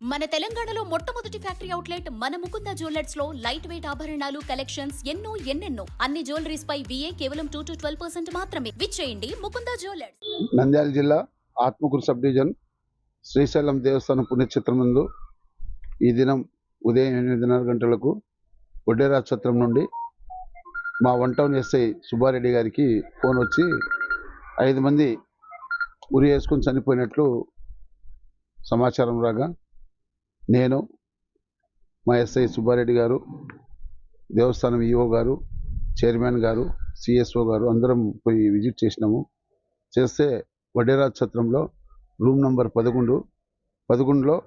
మన తెలంగాణలో మొట్టమొదటి ఫ్యాక్టరీ అవుట్లెట్ మన ముకుంద జ్యువెలర్స్ లో లైట్ వెయిట్ ఆభరణాలు కలెక్షన్స్ ఎన్నెన్నో అన్ని జ్యువెలరీస్ పై VA కేవలం 2 to 12% మాత్రమే. విచ్చేయండి ముకుంద జ్యువెలర్స్. నంద్యాల జిల్లా ఆత్మకూరు సబ్ డివిజన్ శ్రీశైలం దేవస్థానం పుణ్యక్షేత్రం నందు ఈ దినం ఉదయం 8:30 గంటలకు వడ్డేరా ఛత్రం నుండి మా వన్ టౌన్ ఎస్ఐ సుబ్బారెడ్డి గారికి ఫోన్ వచ్చి 5 మంది ఉరి వేసుకొని చనిపోయినట్లు సమాచారం రాగా నేను మా ఎస్ఐ సుబ్బారెడ్డి గారు, దేవస్థానం ఈఓ గారు, చైర్మన్ గారు, సిఎస్ఓ గారు అందరం పోయి విజిట్ చేసినాము. చేస్తే వడ్డేరా ఛత్రంలో రూమ్ నంబర్ 11లో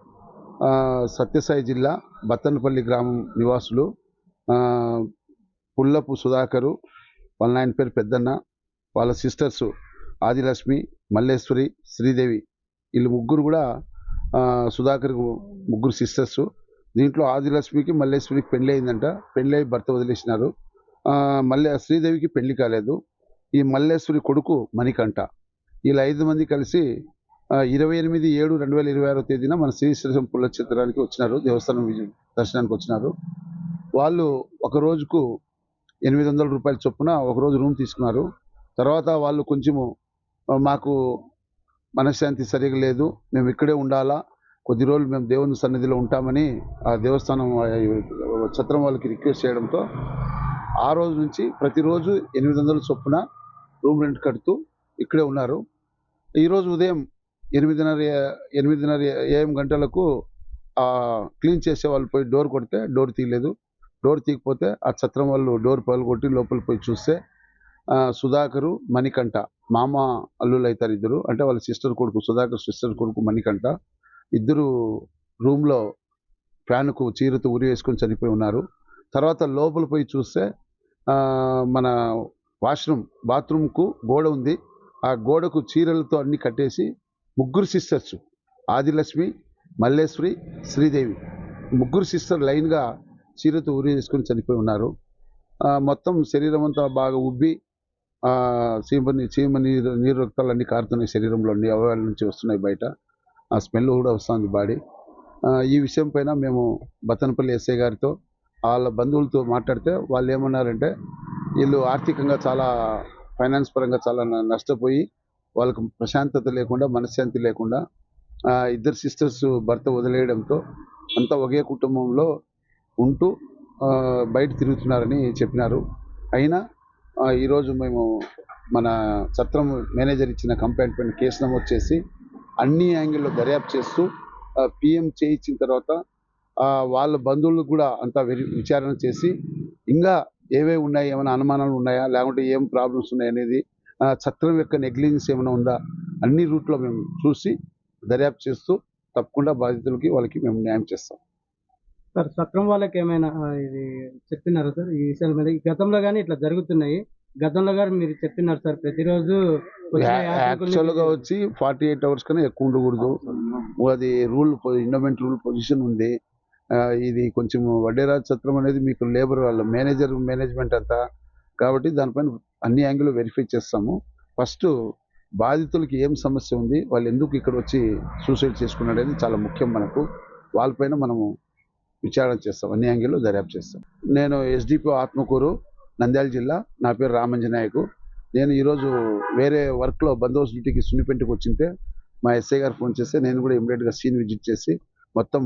సత్యసాయి జిల్లా బత్తనపల్లి గ్రామం నివాసులు పుల్లపు సుధాకరు, వాళ్ళ ఆయన పేరు పెద్దన్న, వాళ్ళ సిస్టర్సు ఆదిలక్ష్మి, మల్లేశ్వరి, శ్రీదేవి, వీళ్ళు ముగ్గురు కూడా సుధాకర్ ముగ్గురు సిస్టర్సు. దీంట్లో ఆదిలక్ష్మికి మల్లేశ్వరికి పెళ్ళి అయిందంట. పెళ్ళి అయి భర్త వదిలేసినారు. శ్రీదేవికి పెళ్లి కాలేదు. ఈ మల్లేశ్వరి కొడుకు మణికంఠ. వీళ్ళ 5 మంది కలిసి 28/7/2026 తేదీన మన శ్రీశైలం పుణ్యక్షేత్రానికి వచ్చినారు. దేవస్థానం దర్శనానికి వచ్చినారు. వాళ్ళు ఒక రోజుకు 800 రూపాయల చొప్పున ఒకరోజు రూమ్ తీసుకున్నారు. తర్వాత వాళ్ళు కొంచెము మాకు మనశ్శాంతి సరిగా లేదు, మేము ఇక్కడే ఉండాలా, కొద్ది రోజులు మేము దేవుని సన్నిధిలో ఉంటామని ఆ దేవస్థానం ఛత్రం వాళ్ళకి రిక్వెస్ట్ చేయడంతో ఆ రోజు నుంచి ప్రతిరోజు 800 చొప్పున రూమ్ రెంట్ కడుతూ ఇక్కడే ఉన్నారు. ఈరోజు ఉదయం 8:30 AM గంటలకు క్లీన్ చేసే వాళ్ళు పోయి డోర్ కొడితే డోర్ తీయలేదు. డోర్ తీయకపోతే ఆ ఛత్రం వాళ్ళు డోర్ పగలగొట్టి లోపల పోయి చూస్తే సుధాకరు, మణికంఠ మామ అల్లుళ్ళు అవుతారు ఇద్దరు. అంటే వాళ్ళ సిస్టర్ కొడుకు సుధాకర్, సిస్టర్ కొడుకు మణికంఠ ఇద్దరు రూమ్లో ఫ్యాన్కు చీరతో ఉరి వేసుకొని చనిపోయి ఉన్నారు. తర్వాత లోపల పోయి చూస్తే మన బాత్రూమ్కు గోడ ఉంది. ఆ గోడకు చీరలతో అన్ని కట్టేసి ముగ్గురు సిస్టర్స్ ఆదిలక్ష్మి, మల్లేశ్వరి, శ్రీదేవి ముగ్గురు సిస్టర్ లైన్గా చీరతో ఉరి వేసుకొని చనిపోయి ఉన్నారు. మొత్తం శరీరం అంతా బాగా ఉబ్బి చీమ నీరు రక్తాలు అన్నీ కారుతున్నాయి. శరీరంలో అన్ని అవయవాల నుంచి వస్తున్నాయి బయట. ఆ స్మెల్ కూడా వస్తుంది బాడీ. ఈ విషయం పైన మేము బత్తనపల్లి ఎస్ఐ గారితో వాళ్ళ బంధువులతో మాట్లాడితే వాళ్ళు ఏమన్నారంటే వీళ్ళు ఆర్థికంగా చాలా ఫైనాన్స్ పరంగా చాలా నష్టపోయి వాళ్ళకు ప్రశాంతత లేకుండా, మనశ్శాంతి లేకుండా ఇద్దరు సిస్టర్స్ భర్త వదిలేయడంతో అంతా ఒకే కుటుంబంలో ఉంటూ బయట తిరుగుతున్నారని చెప్పినారు. అయినా ఈరోజు మేము మన ఛత్రం మేనేజర్ ఇచ్చిన కంప్లైంట్ పైన కేసు నమోదు చేసి అన్ని యాంగిల్లో దర్యాప్తు చేస్తూ PM చేయించిన తర్వాత వాళ్ళ బంధువులకు కూడా అంతా విచారణ చేసి ఇంకా ఏవేవి ఉన్నాయి, ఏమైనా అనుమానాలు ఉన్నాయా, లేకుంటే ఏం ప్రాబ్లమ్స్ ఉన్నాయి అనేది ఛత్రం యొక్క నెగ్లిజెన్స్ ఏమైనా ఉందా అన్ని రూట్లో మేము చూసి దర్యాప్తు చేస్తూ తప్పకుండా బాధితులకి వాళ్ళకి మేము న్యాయం చేస్తాం. సార్, ఛత్రం వాళ్ళకి ఏమైనా ఇది చెప్తున్నారు సార్ ఈ విషయాల మీద? గతంలో కానీ ఇట్లా జరుగుతున్నాయి, గతంలో గారు మీరు చెప్తున్నారు సార్ ప్రతిరోజు యాక్చువల్గా వచ్చి 48 hours కన్నా ఎక్కువ ఉండకూడదు. అది ఇండోమెంట్ రూల్ పొజిషన్ ఉంది. ఇది కొంచెం వడ్డేరా ఛత్రం అనేది మీకు లేబర్ వాళ్ళ మేనేజ్మెంట్ అంతా కాబట్టి దానిపైన అన్ని యాంగిల్ వెరిఫై చేస్తాము. ఫస్ట్ బాధితులకి ఏం సమస్య ఉంది, వాళ్ళు ఎందుకు ఇక్కడ వచ్చి సూసైడ్ చేసుకున్నాడు అనేది చాలా ముఖ్యం మనకు. వాళ్ళపైన మనము విచారణ చేస్తాం, అన్ని యాంగిల్లో దర్యాప్తు చేస్తాం. నేను SDPO ఆత్మకూరు, నంద్యాల జిల్లా. నా పేరు రామంజనాయకు. నేను ఈరోజు వేరే వర్క్లో బందోబస్తు డ్యూటీకి సున్నిపెంటకు వచ్చింటే మా ఎస్ఐ గారు ఫోన్ చేస్తే నేను కూడా ఇమ్మీడియట్గా సీన్ విజిట్ చేసి మొత్తం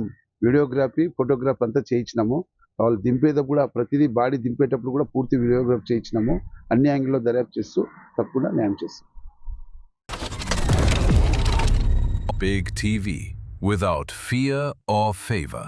వీడియోగ్రఫీ, ఫోటోగ్రాఫ్ అంతా చేయించినాము. వాళ్ళు దింపేటప్పుడు కూడా ప్రతిదీ బాడీ దింపేటప్పుడు కూడా పూర్తి వీడియోగ్రాఫ్ చేయించినాము. అన్ని యాంగిల్లో దర్యాప్తు చేస్తూ తప్పకుండా న్యాయం చేస్తాం. Big TV without fear or favor.